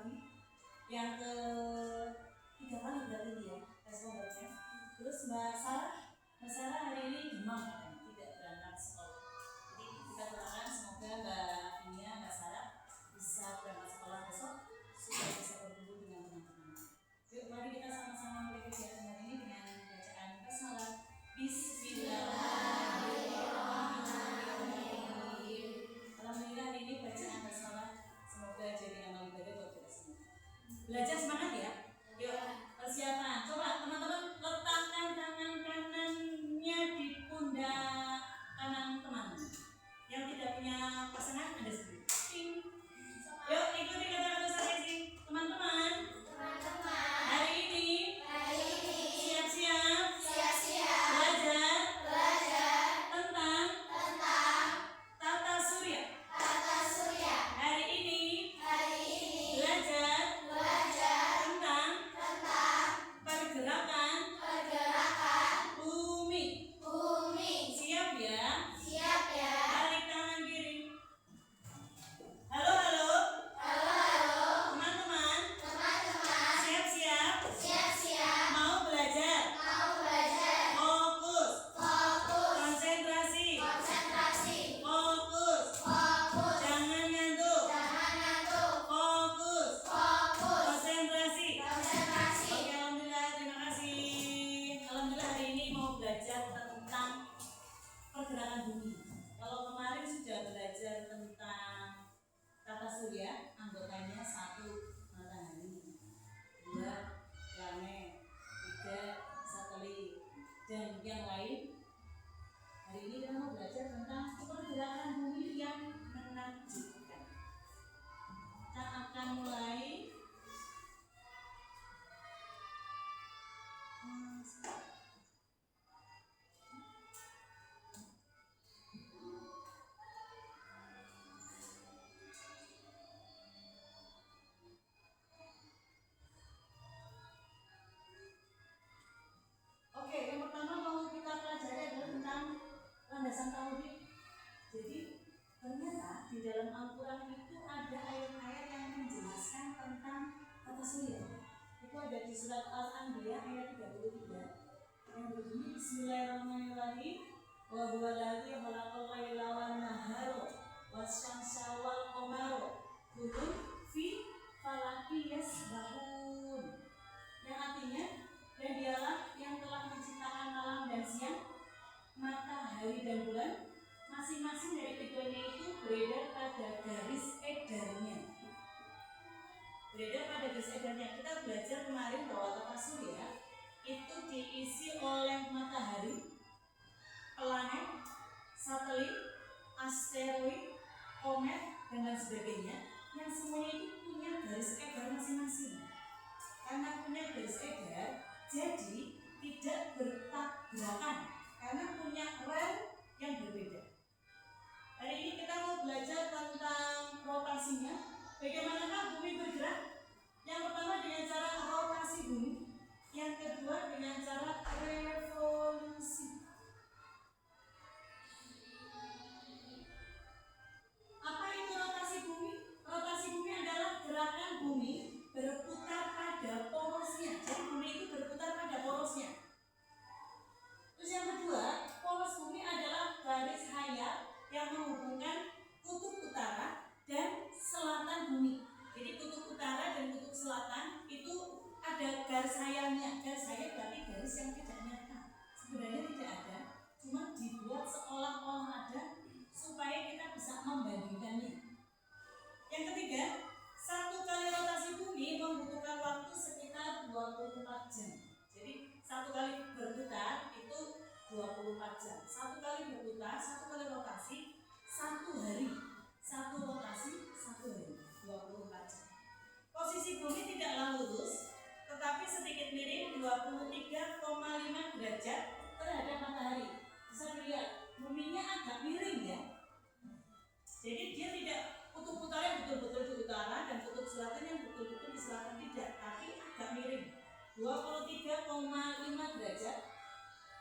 lagi. Yang ke 3 kali berarti dia respondennya. Terus Mbak Sarah hari ini demam katanya, tidak berangkat sekolah. Jadi kita doakan semoga Mbak Finia, Mbak Sarah bisa berangkat sekolah besok supaya bisa berkumpul dengan teman-teman. Yuk mari kita sama-sama mulai kegiatan hari ini dengan bacaan basmalah. Bismillahirrahmanirrahim. Alhamdulillah hari ini bacaan basmalah semoga jadi amal ibadah buat kita semua. Belajar semangat ya. Yuk persiapan. Coba teman-teman letakkan tangan kanannya di pundak kanan teman. Yang tidak punya pasangan ada sedikit. Yuk ikuti kata-kata saya sih teman-teman. Hari ini siap-siap belajar tentang tata surya. Hari ini belajar tentang pergerakan bumi. Siap ya? Tarik tangan kiri. Halo teman-teman. Siap-siap mau belajar. Fokus. Konsentrasi. Fokus. Jangan ngantuk. Fokus. Konsentrasi. Oke, alhamdulillah, terima kasih. Alhamdulillah hari ini mau belajar tentang pergerakan bumi. Kalau kemarin sudah belajar tentang tata surya, anggotanya 1 matahari, 2 planet, 3 satelit, dan yang lain. Hari ini kita mau belajar tentang pergerakan bumi yang menakjubkan. Kita akan mulai Oke, yang pertama mau kita pelajari adalah tentang landasan tauhid. Jadi ternyata di dalam Al-Quran itu ada ayat-ayat yang menjelaskan tentang tata surya. Itu ada di surat Al-Anbiya ayat 33 yang berbunyi Bismillahirrahmanirrahim. Wa huwa alladzi khalaqal laila wan nahara wasyamsa wal qamara kullun fi falakin yasbahun. Yang artinya, dan dialah yang telah menciptakan malam dan siang, matahari dan bulan, masing-masing dari keduanya itu beredar pada garis edarnya. Kita belajar kemarin bahwa tata surya itu diisi oleh matahari, planet, satelit, asteroid, komet, dan lain sebagainya, yang semuanya itu punya garis edar masing-masing. Karena punya garis edar, jadi tidak bertabrakan karena punya rel yang berbeda. Hari ini kita mau belajar tentang rotasinya. Bagaimanakah bumi bergerak? Yang pertama dengan cara rotasi bumi, yang kedua dengan cara revolusi. Apa itu rotasi bumi? Rotasi bumi adalah gerakan bumi berputar pada porosnya. Jadi bumi itu berputar pada porosnya. Terus yang kedua, poros bumi adalah garis hayat yang menghubungkan kutub utara dan selatan bumi. Jadi kutub utara dan kutub selatan itu ada garis hayatnya. Garis hayat berarti garis yang tidak nyata. Sebenarnya tidak ada, cuma dibuat seolah-olah ada supaya kita bisa membandingkannya. Yang ketiga, 1 kali rotasi bumi membutuhkan waktu sekitar 24 jam. Jadi 1 kali berputar itu 24 jam. 1 kali berputar, 1 kali rotasi 1 hari. 1 rotasi 1 hari, 24 jam. Posisi bumi tidaklah lurus, tetapi sedikit miring 23,5 derajat terhadap matahari. Bisa dilihat, buminya agak miring ya. Jadi dia tidak kutub utara yang betul-betul di utara dan kutub selatan yang betul-betul di selatan, tidak, tapi agak miring 23,5 derajat.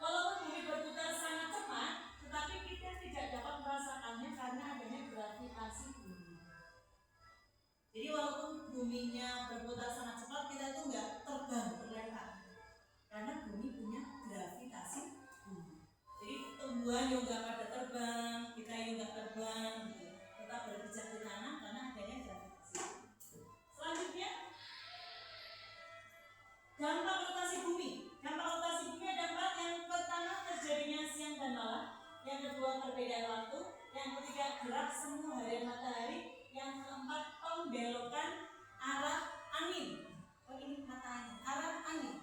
Walaupun bumi berputar sangat cepat, tetapi kita tidak dapat merasakannya karena adanya gravitasi bumi. Jadi walaupun bumi buminya berputar sangat cepat, kita itu nggak terbang terlempar karena bumi punya gravitasi bumi. Jadi tumbuhan yang nggak pada terbang, kita yang nggak terbang, gitu. Tetap berpijak di tanah karena adanya gravitasi. Selanjutnya, dampak rotasi bumi. Dampak rotasi bumi ada 4. Yang pertama, terjadinya siang dan malam. Yang kedua, perbedaan waktu. Yang ketiga, gerak semu harian matahari. Yang keempat, pembelokan arah angin. Oh, ini mata angin, arah angin.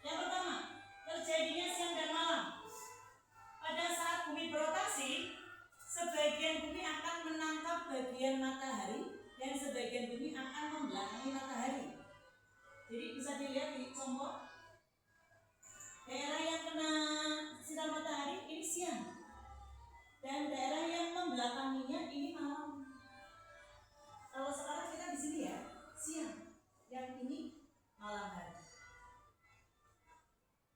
Yang pertama, terjadinya siang dan malam. Pada saat bumi berotasi, sebagian bumi akan menangkap bagian matahari dan sebagian bumi akan membelakangi matahari. Jadi bisa dilihat di contoh daerah yang kena sinar matahari ini siang, dan daerah yang membelakanginya ini malam. Kalau sekarang kita di sini ya siang, yang ini malam hari.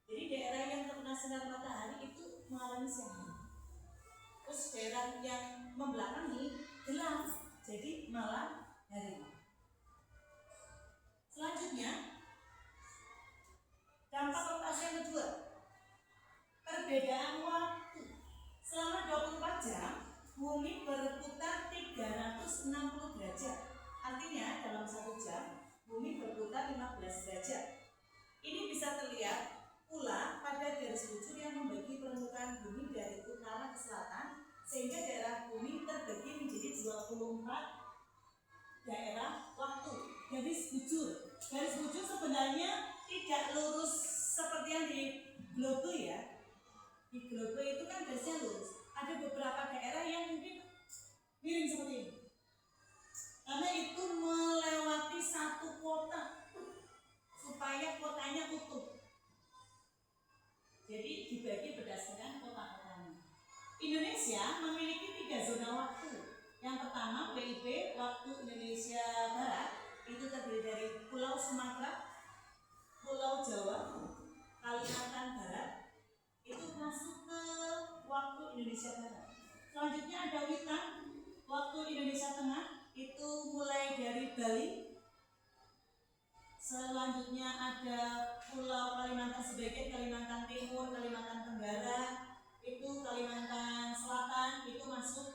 Jadi daerah yang terkena sinar matahari itu mengalami siang. Terus daerah yang membelakangi gelap, jadi malam hari. Selanjutnya, dampak rotasi yang kedua, perbedaan waktu. Selama 24 jam, bumi berputar 360 derajat. Artinya dalam 1 jam, bumi berputar 15 derajat. Ini bisa terlihat pula pada garis bujur yang membagi permukaan bumi dari utara ke selatan, sehingga daerah bumi terbagi menjadi 24 daerah waktu. Garis bujur sebenarnya tidak lurus seperti yang di globe ya. Di globe itu kan garisnya lurus. Ada beberapa daerah yang mungkin miring seperti ini, karena itu melewati satu kota supaya kotanya utuh. Jadi dibagi berdasarkan kota-kotanya. Indonesia memiliki 3 zona waktu. Yang pertama, WIB, waktu Indonesia Barat, itu terdiri dari Pulau Sumatera, Pulau Jawa, Kalimantan Barat, itu masuk ke waktu Indonesia Barat. Selanjutnya ada Witan, waktu Indonesia Tengah, itu mulai dari Bali. Selanjutnya ada Pulau Kalimantan sebagian, Kalimantan Timur, Kalimantan Tenggara, itu Kalimantan Selatan, itu masuk.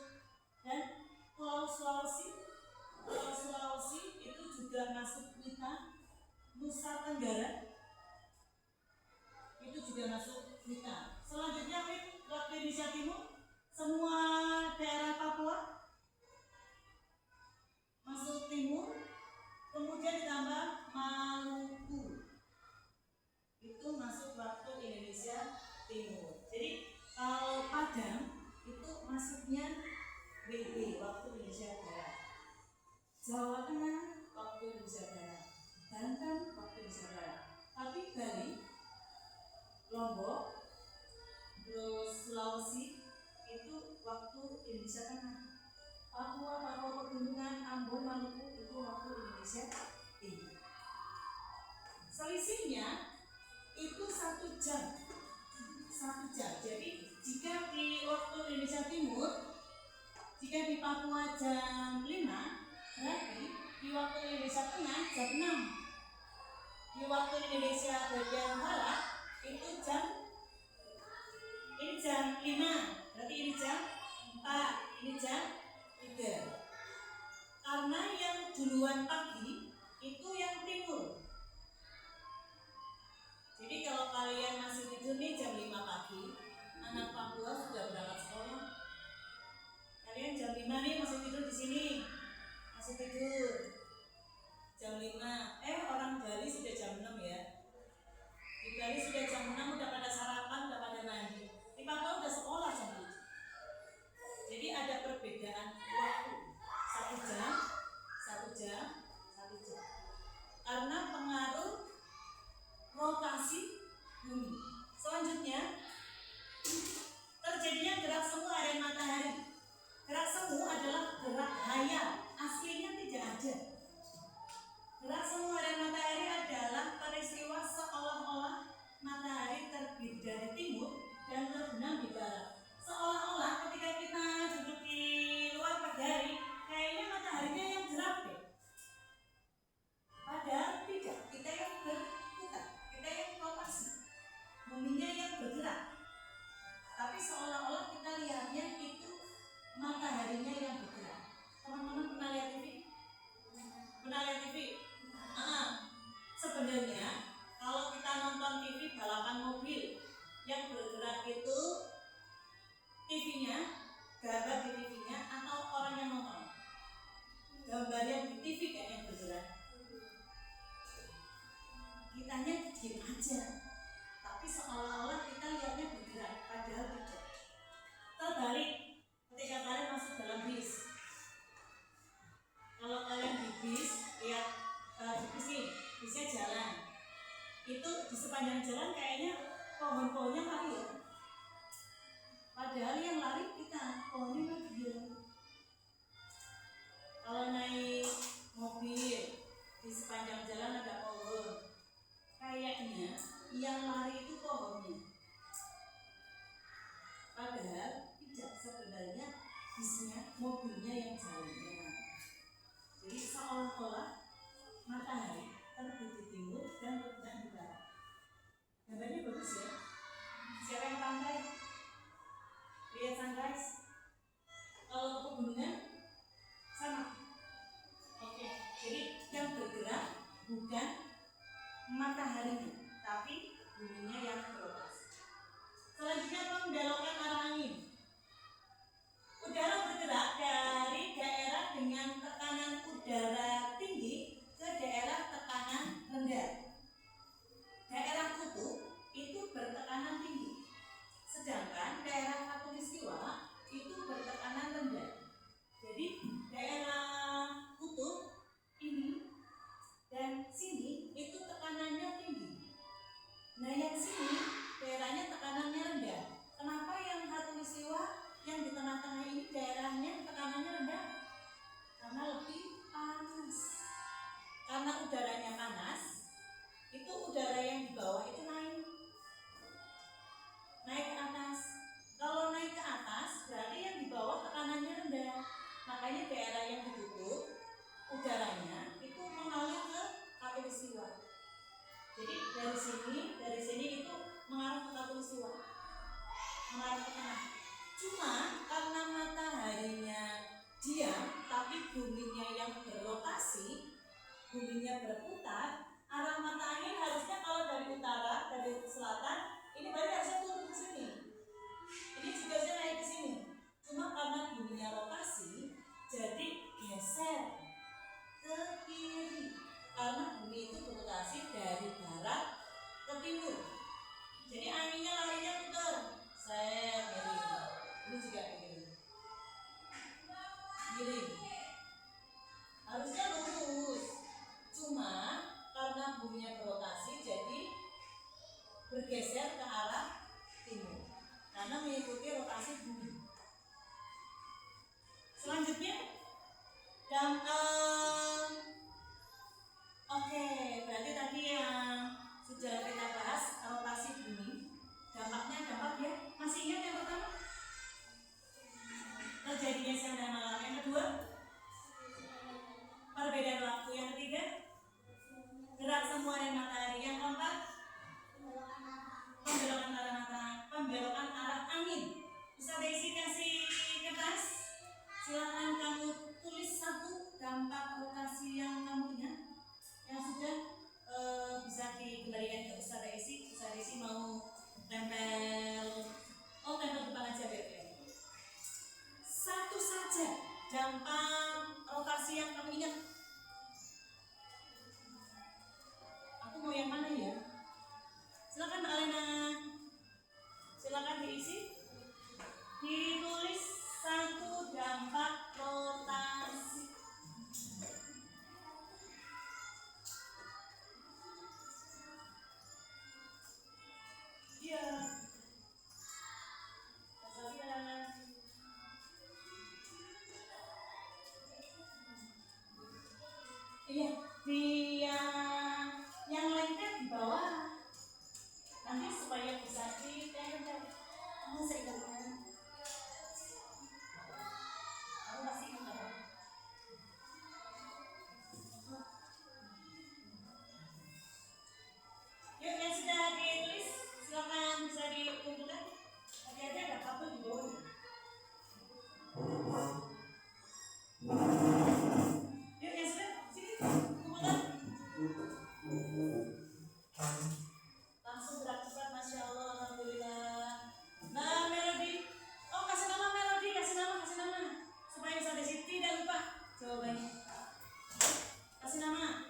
Dan Pulau Sulawesi itu juga masuk WITA. Nusa Tenggara itu juga masuk WITA. Selanjutnya waktu Indonesia Timur, semua daerah Papua masuk timur, kemudian ditambah Maluku itu masuk waktu Indonesia Timur. Jadi kalau Padang itu masuknya WIB, waktu Indonesia Barat. Jawa Tengah, waktu Indonesia Barat. Banten, waktu Indonesia Barat. Tapi Bali, Lombok, terus Sulawesi itu waktu Indonesia Tengah. Papua Pegunungan, Ambon, Maluku itu waktu Indonesia Timur. Selisihnya itu 1 jam. 1 jam. Jadi jika di waktu Indonesia Timur, jika di Papua jam 5, berarti di waktu Indonesia Tengah jam 6. Di waktu Indonesia bagian Barat itu jam 5, berarti ini jam 4, ini jam 3. Karena yang duluan pagi itu yang timur. Jadi kalau kalian masih tidur nih jam 5 pagi, anak Papua sudah berangkat sekolah. Kalian jam 5 nih masih tidur di sini, masih tidur jam 5. Orang Bali sudah jam 6 ya. Di Bali sudah jam 6, udah pada sarapan, udah pada mandi. Di Papua udah sekolah jam 7. Jadi ada perbedaan waktu 1 jam. Karena pengaruh rotasi bumi. Selanjutnya, terjadinya gerak semu harian matahari. Gerak semu adalah gerak hayal, aslinya tidak ada. jalannya. Jadi seolah-olah matahari terbit di timur dan bergerak di barat. Gambarnya bagus ya. Siapa yang pandai? Lihat sunrise. Kalau pegunungan sama. Oke. Jadi yang bergerak bukan mataharinya, tapi buminya yang berotasi. Selanjutnya pembelokkan arah angin. Udara bergerak dari daerah dengan tekanan udara tinggi ke daerah tekanan rendah. Daerah kutub itu bertekanan tinggi, sedangkan daerah khatulistiwa itu bertekanan rendah. Jadi daerah kutub ini dan sini itu tekanannya tinggi. Nah yang sini daerahnya tekanannya rendah. Kenapa yang khatulistiwa yang di tengah-tengah ini daerahnya tekanannya rendah? Karena lebih panas. Karena udaranya panas, itu udara yang di bawah itu naik ke atas. Kalau naik ke atas berarti yang di bawah tekanannya rendah. Makanya daerah yang ditutup udaranya itu mengalir ke khatulistiwa. Jadi dari sini itu mengarah ke khatulistiwa, mengarah ke tengah. Cuma karena mataharinya diam tapi buminya yang berrotasi, buminya berputar, arah mata angin harusnya kalau dari utara, dari selatan, ini berarti harusnya turun ke sini. Ini juga harusnya naik ke sini. Cuma karena buminya rotasi, jadi geser ke kiri. Karena bumi itu berrotasi dari barat ke timur. Jadi anginnya larinya putar. Ini juga miring. Harusnya lurus. Cuma karena buminya berrotasi jadi bergeser ke arah timur. Karena mengikuti rotasi bumi. Selanjutnya berarti tadi yang sudah kita bahas rotasi bumi. Dampaknya ya. Masih ingat yang pertama? Terjadinya siang dan malam. Yang kedua? Perbedaan waktu. Yang ketiga? Gerak semu dan matahari. Yang keempat? Pembelokan arah angin. Bisa diisi kasih kertas. Silakan kamu tulis satu dampak rotasi yang kamu ingat. Yang sudah bisa dikembalikan ke Ustaz Daisy. Ustaz Daisy mau tempel depan aja biar. Satu saja dampak rotasi yang kamu ingat. Aku mau yang mana ya? Silakan Mbak Alena. Silakan diisi. Ditulis satu dampak rotasi. Iya. Iya, yang lengket di bawah. Nanti supaya bisa ditempel. Kamu seingatnya. Aku pasti ingat. Yuk yang sudah ditulis silakan bisa dikumpulkan. Hati-hati ada kabel di bawah. Yuk yang sudah sini kumpulkan. Langsung gerak cepat, masya Allah, alhamdulillah. Nah Melody, kasih nama Melody, kasih nama supaya Ustaz Daisy tidak lupa jawabannya. Kasih nama.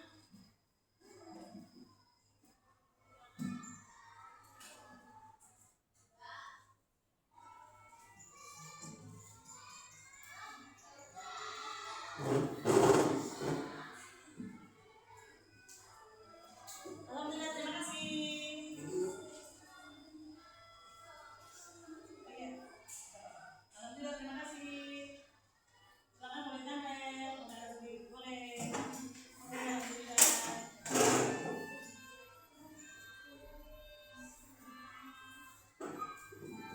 Alhamdulillah, terima kasih. Alhamdulillah, terima kasih. Silakan boleh tempel, boleh. Alhamdulillah.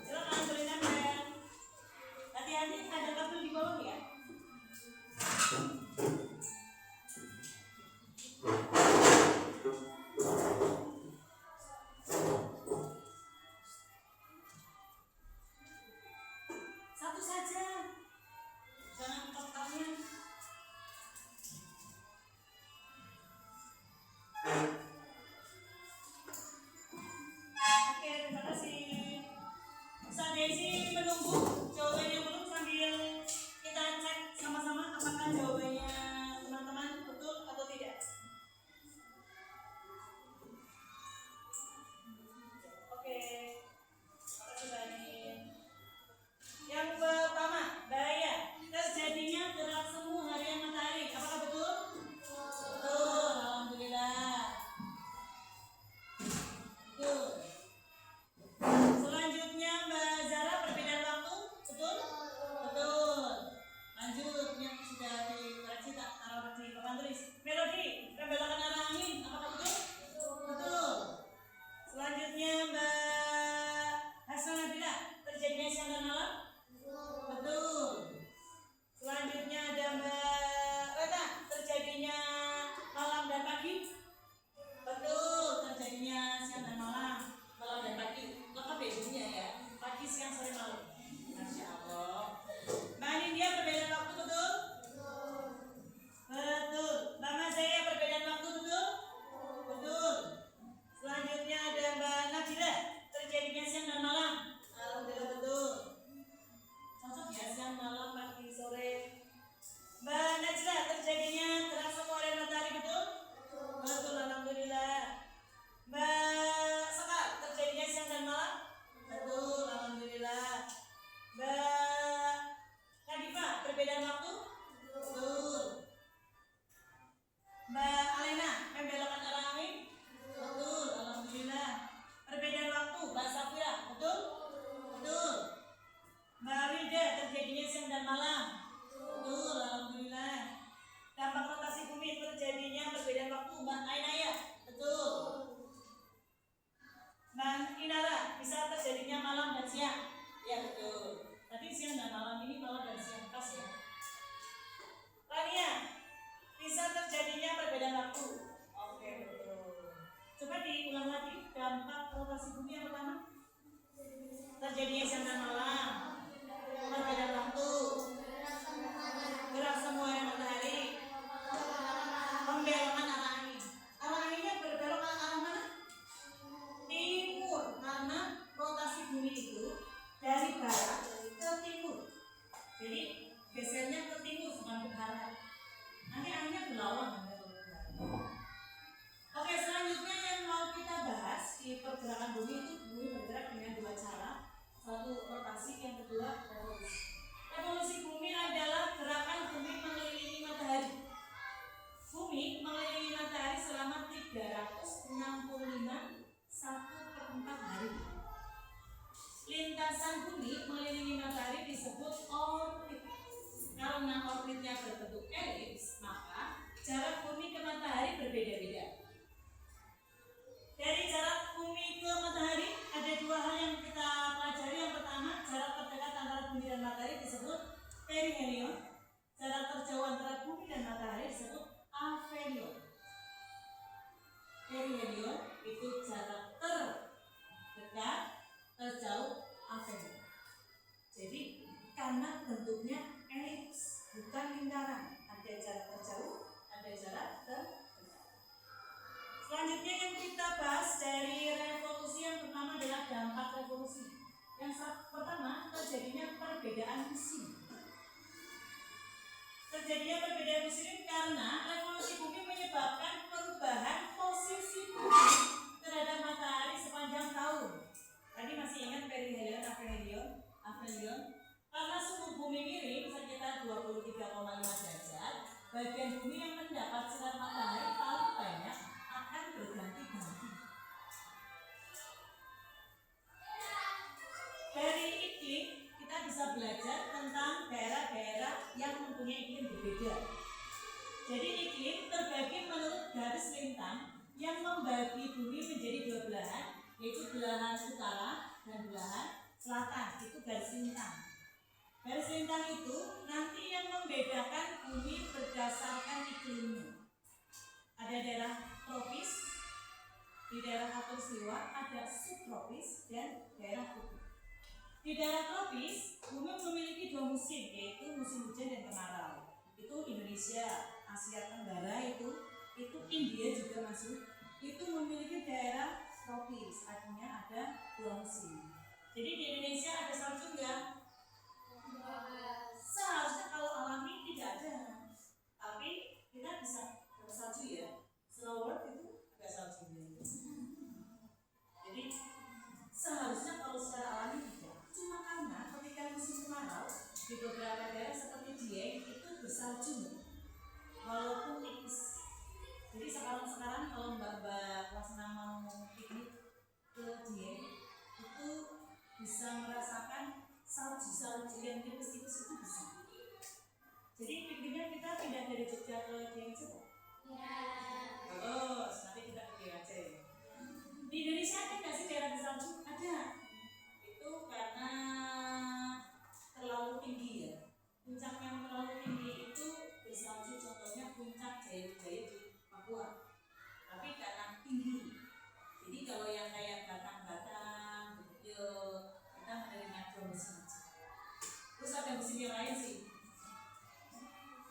Silakan boleh tempel. Hati-hati ada kabel di bawah ya. Apakah jawabannya teman-teman betul atau tidak? Oke, makasih banyak. Yang pertama, bahaya terjadinya gerak semu harian matahari. Apakah betul? Betul, alhamdulillah. Betul. Selanjutnya Mbak Zara, perbedaan waktu. Betul? Betul. Lanjut, yang sudah dikoreksi tak taruh di papan tulis. Melodi, pembelokan arah angin. Apakah betul? Betul. Selanjutnya Mbak Hasna Nabila, terjadinya siang dan malam. Betul. Selanjutnya ada Mbak Reta, terjadinya malam dan pagi. Betul, terjadinya siang dan malam, malam dan pagi. Lengkap ya bunyinya ya, pagi, siang, sore, malam. Masya Allah. Mbak Nindya, perbedaan waktu betul? Betul. Mbak Mazaya, perbedaan waktu betul? Betul. Selanjutnya ada Mbak Nabila, terjadinya siang dan malam. Alhamdulillah betul. Cocok ya, siang, malam, pagi, sore. Mbak Najla, terjadinya gerak semu harian matahari betul? Betul, alhamdulillah. Mbak Sekar, terjadinya siang dan malam? Betul, alhamdulillah. Mbak Nadifa, perbedaan waktu? Betul. Mbak Alena, pembelokan arah angin? Betul, alhamdulillah. Perbedaan waktu, Mbak Safira, betul? Betul. Mbak Wida, terjadinya siang dan malam? Betul, alhamdulillah. Dampak rotasi bumi terjadinya perbedaan waktu, Mbak Ainaya? Betul. Mbak Inara, bisa terjadinya malam dan siang? Ya betul. Tadi siang dan malam, ini malam dan siang, pas ya. Tania, bisa terjadinya perbedaan waktu? Oke, betul. Coba diulang lagi dampak rotasi bumi yang pertama. Terjadinya siang dan malam, perbedaan waktu, gerak semu harian matahari, pembelokan arah angin. Arah anginnya berbelok ke arah mana? Timur, karena rotasi bumi itu dari barat ke timur. Jadi gesernya ke timur bukan ke barat. Nanti anginnya berlawan. Oke, selanjutnya yang mau kita bahas di pergerakan bumi itu, bumi bergerak dengan dua cara. Satu rotasi, yang kedua revolusi. Revolusi bumi adalah gerakan bumi mengelilingi matahari. Bumi mengelilingi matahari selama 365 1/4 hari. Lintasan bumi mengelilingi matahari disebut orbit. Karena orbitnya berbentuk elips, maka jarak bumi ke matahari berbeda-beda. Dari jarak bumi ke matahari ada dua hal yang kita pelajari. Yang pertama, jarak terdekat antara bumi dan matahari disebut perihelion. Jarak terjauh antara bumi dan matahari disebut aphelion. Perihelion itu jarak terdekat, terjauh, aphelion. Jadi karena bentuknya elips, bukan lingkaran, ada jarak terjauh, ada jarak terdekat. Selanjutnya yang kita bahas dari revolusi yang pertama adalah dampak revolusi. Yang pertama, terjadinya perbedaan musim. Terjadinya perbedaan musim karena revolusi bumi menyebabkan perubahan posisi bumi terhadap matahari sepanjang tahun. Tadi masih ingat perihelion, aphelion. Karena suhu bumi miring sekitar 23,5 derajat, bagian bumi yang mendapat sinar matahari paling banyak akan berganti-ganti. Dari iklim kita bisa belajar tentang daerah-daerah yang mempunyai iklim berbeda. Jadi iklim terbagi menurut garis lintang yang membagi bumi menjadi dua belahan, yaitu belahan utara dan belahan selatan. Itu garis lintang. Garis lintang itu nanti yang membedakan bumi berdasarkan iklimnya. Ada daerah tropis, di daerah khatulistiwa ada subtropis dan daerah kutub. Di daerah tropis, bumi memiliki dua musim, yaitu musim hujan dan kemarau. Itu Indonesia, Asia Tenggara itu India juga masuk. Itu memiliki daerah tropis, artinya ada dua musim. Jadi di Indonesia ada salju enggak? Seharusnya kalau alami tidak ada. kita pindah dari Jogja ke Dieng Aceh? Ya. Terus nanti kita ke Dieng Aceh. Di Indonesia ada nggak sih daerah bersalju? Ada. Itu karena terlalu tinggi ya. Puncak yang terlalu tinggi itu bersalju, contohnya puncak Jaya-Wijaya di Papua. Tapi karena tinggi, jadi kalau yang kayak Batang-Batang, ya kita menerima 2 musim aja. Terus ada musim yang lain sih,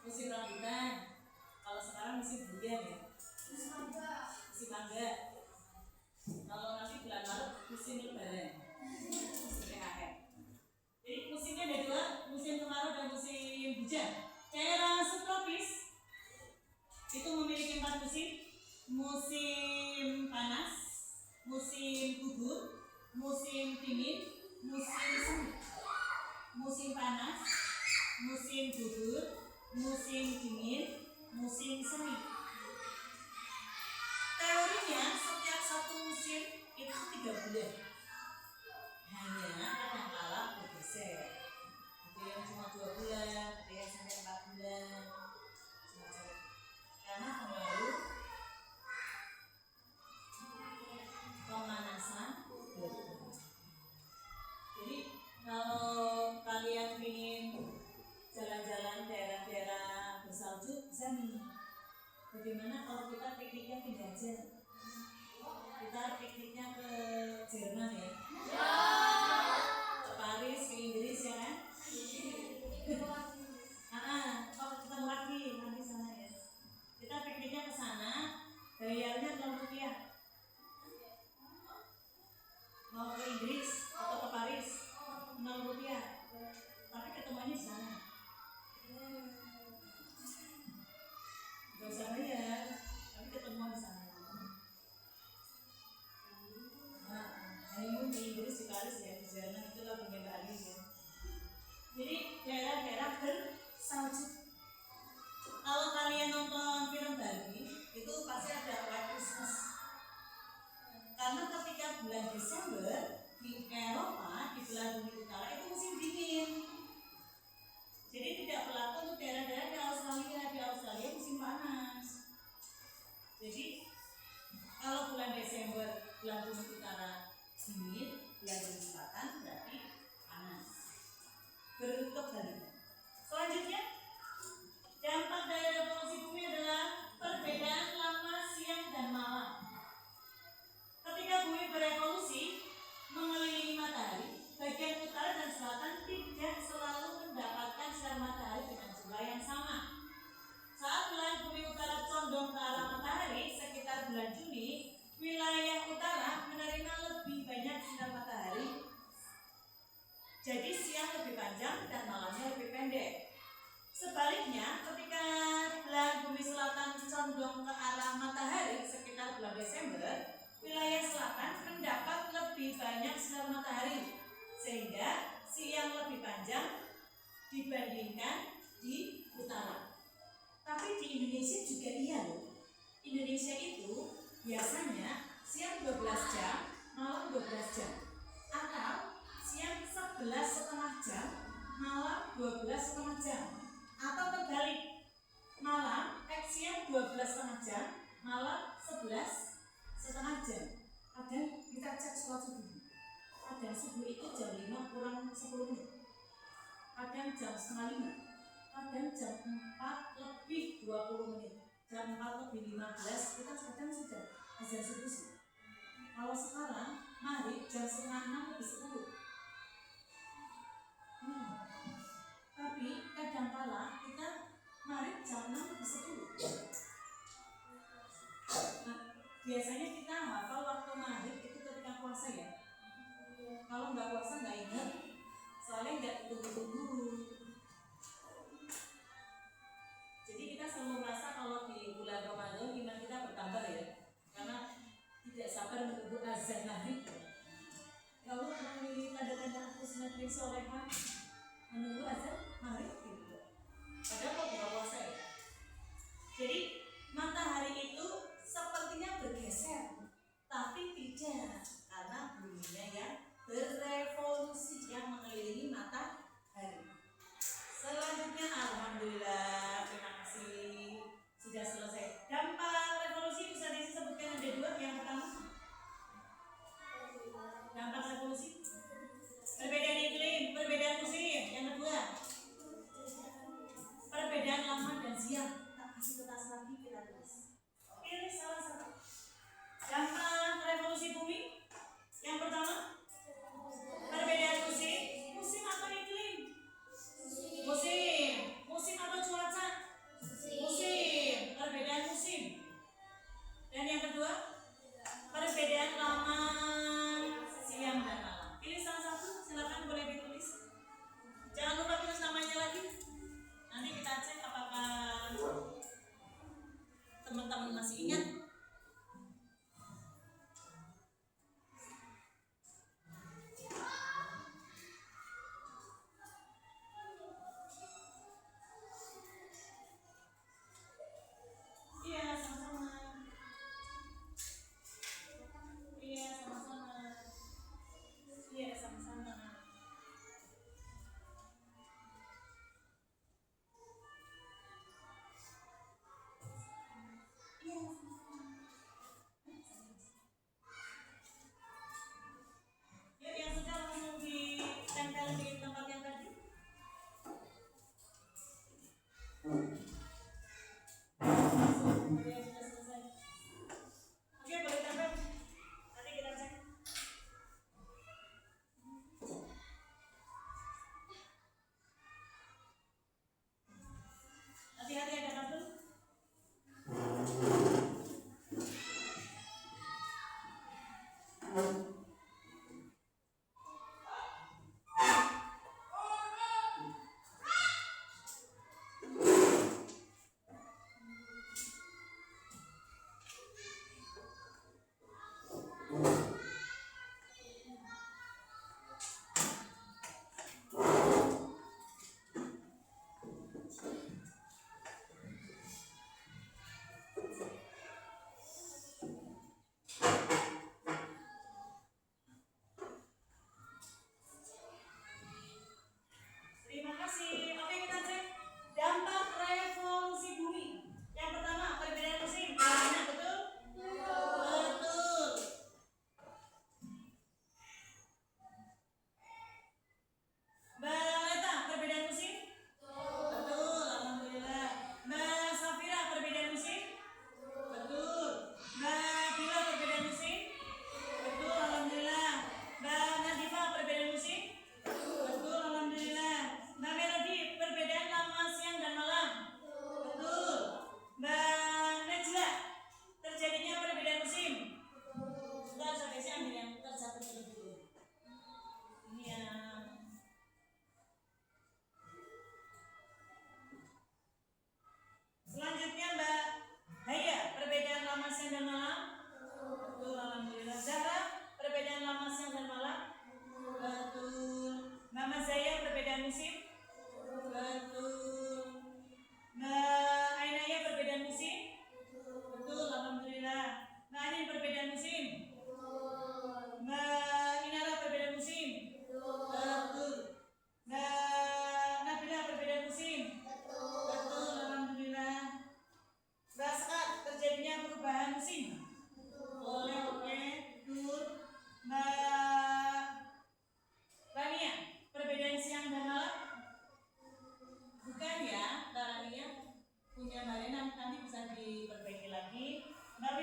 musim rambutan. Kalau sekarang musim durian ya, musim mangga. Kalau nanti bulan Maret musim lebaran, musim PHM. Jadi musimnya ada 2, musim kemarau dan musim hujan. Daerah subtropis itu memiliki 4 musim. Musim panas, musim gugur, musim dingin, musim semi. Musim panas, musim gugur, musim dingin, musim semi. Teorinya setiap satu musim itu 3 bulan. Hanya kadang-kala bergeser. Ada yang cuma 2 bulan, ada yang sampai 4 bulan. Karena pengaruh pemanasan global. Jadi kalau kalian ingin jalan-jalan daerah-daerah bersalju, bisa nih. Bagaimana kalau kita pikniknya pindah aja? Kita pikniknya ke Jerman ya? Ke Paris, ke Inggris ya kan? Kalau ketemu lagi nanti sana ya. Kita pikniknya ke sana, bayarnya Rp6. Mau ke Inggris atau ke Paris Rp6, tapi ketemuannya di sana. Gak usah bayar, tapi ketemuan di sana. Honeymoon di Inggris, di Paris ya, di Jerman itu lah punya Mbak Ali ya. Jadi daerah-daerah bersalju. Kalau kalian nonton film Barbie, itu pasti ada White Christmas. Karena ketika bulan Desember di Eropa, di belahan bumi utara itu musim dingin. Jadi tidak berlaku untuk daerah-daerah di Australia. Di Australia musim panas. Jadi kalau bulan Desember bulan bumi utara dingin, bulan bumi selatan berarti panas. Berkebalikan. Selanjutnya, dampak dari revolusi bumi adalah perbedaan lama siang dan malam. Ketika bumi berevolusi mengelilingi matahari, bagian utara dan selatan tidak selalu mendapatkan sinar matahari dengan jumlah yang sama. Saat belahan bumi utara condong ke arah matahari sekitar bulan Juni, wilayah utara menerima lebih banyak sinar matahari. Jadi siang lebih panjang dan malamnya lebih pendek. Sebaliknya, ketika belahan bumi selatan condong ke arah matahari sekitar bulan Desember, wilayah selatan mendapat lebih banyak sinar matahari, sehingga siang lebih panjang dibandingkan di utara. Tapi di Indonesia juga iya loh. Indonesia itu biasanya siang 12 jam, malam 12 jam, atau siang 11,5 jam, malam 12,5 jam, atau terbalik, siang 12,5 jam, malam 11,5 jam. Kadang kita cek sholat subuh, kadang subuh itu jam 5 kurang 10 menit, kadang jam setengah 5, kadang jam 4 lebih 20 menit, jam 4 lebih 15 kita kadang sudah azan subuh sih. Kalau sekarang maghrib jam setengah 6 lebih 10. Tapi kadang-kala kita maghrib jam 6 lebih 10. Nah, biasanya kita hafal waktu maghrib itu ketika puasa ya. Kalau nggak puasa nggak ingat, soalnya nggak ditunggu-tunggu. Jadi kita selalu merasa kalau di bulan Ramadan iman kita bertambah ya, karena tidak sabar menunggu azan maghrib. Kalau memilih tanda-tanda aku semakin soleha menunggu azan maghrib gitu. Padahal kok buka puasa ya. Jadi matahari itu sepertinya bergeser, tapi tidak, karena buminya yang berevolusi yang mengelilingi matahari.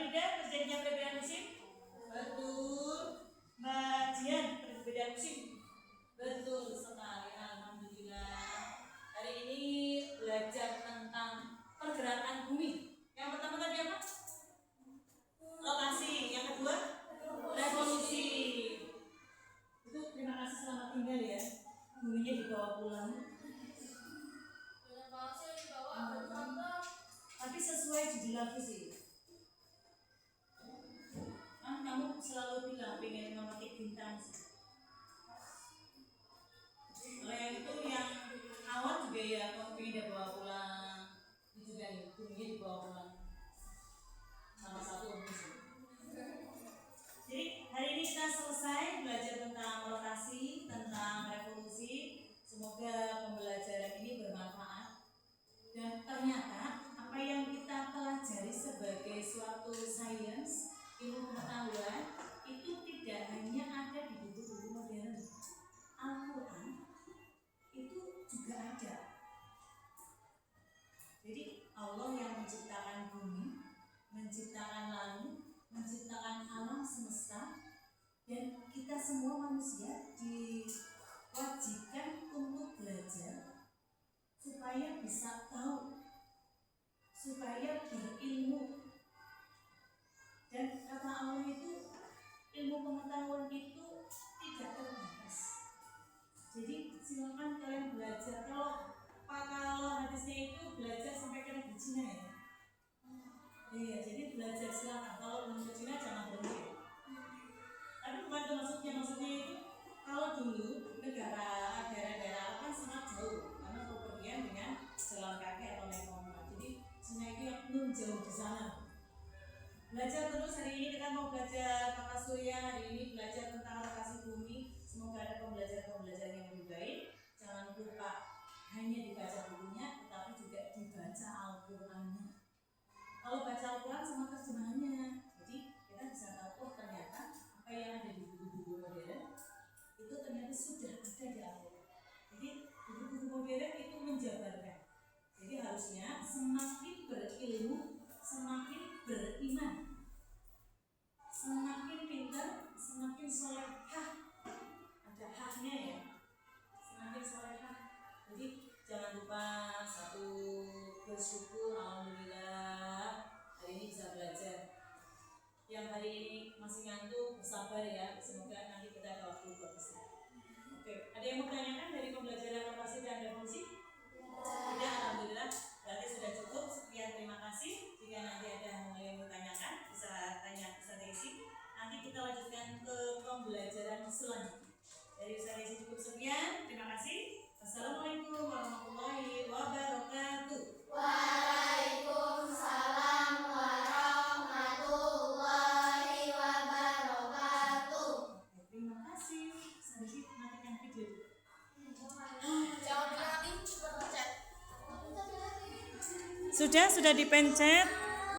Farida, terjadinya perbedaan musim? Betul. Mbak Jian, perbedaan musim? Betul sekali, alhamdulillah. Hari ini belajar tentang pergerakan bumi. Yang pertama tadi apa? Rotasi. Yang kedua? Revolusi. Itu terima kasih selamat tinggal ya. Buminya dibawa pulang. Tapi sesuai judul lagu sih. Kan kamu selalu bilang pengen memetik bintang sih. Kalau yang itu yang awal juga ya, kamu pengen dia bawa pulang. Itu juga ya, buminya dibawa pulang. Sama satu musim. Jadi hari ini kita selesai belajar tentang rotasi, tentang revolusi. Semoga pembelajaran ini bermanfaat. Dan ternyata apa yang kita pelajari sebagai suatu sains, ilmu pengetahuan, itu tidak hanya ada di buku-buku modern. Al-Quran itu juga ada. Jadi Allah yang menciptakan bumi, menciptakan langit, menciptakan alam semesta, dan kita semua manusia diwajibkan untuk belajar supaya bisa tahu, supaya berilmu. Dan kata Allah itu, ilmu pengetahuan itu tidak terbatas. Jadi silakan kalian belajar. Kalau hadisnya itu belajar sampai kalian di Cina ya. Iya, jadi belajar silakan. Kalau belum ke Cina jangan berhenti. Tapi bukan itu maksudnya itu kalau dulu daerah-daerah kan sangat jauh karena bepergian dengan jalan kaki atau naik motor. Jadi Cina itu yang belum jauh di sana. Belajar terus, hari ini kita mau belajar tata surya, hari ini belajar tentang rotasi bumi. Semoga ada pembelajaran yang lebih baik. Jangan lupa hanya dibaca bukunya, tetapi juga dibaca Al-Qurannya. Kalau baca Al-Quran sama terjemahannya, jadi kita bisa tahu, oh ternyata apa yang ada di buku-buku modern itu ternyata sudah ada di Al-Quran. Jadi buku-buku modern itu menjabarkan. Jadi harusnya semakin berilmu, semakin beriman, semakin pintar, semakin solehah. Ada haknya ya, semakin solehah. Jadi jangan lupa satu, bersyukur, alhamdulillah hari ini bisa belajar. Yang hari ini masih ngantuk, bersabar ya, semoga nanti kita ada waktu bagus. Oke, ada yang mau tanyakan dari pembelajaran rotasi dan revolusi? Tidak, alhamdulillah berarti sudah cukup. Sekian, terima kasih. Jika nanti ada hal yang mau tanyakan, bisa tanya ke Ustaz Desi. Nanti kita lanjutkan ke pembelajaran selanjutnya. Dari Ustaz Desi cukup sekian, terima kasih. Assalamualaikum warahmatullahi wabarakatuh. Waalaikumsalam warahmatullahi wabarakatuh. Terima kasih. Ustaz Desi matikan video dulu. Jangan nanti chat. Sudah dipencet.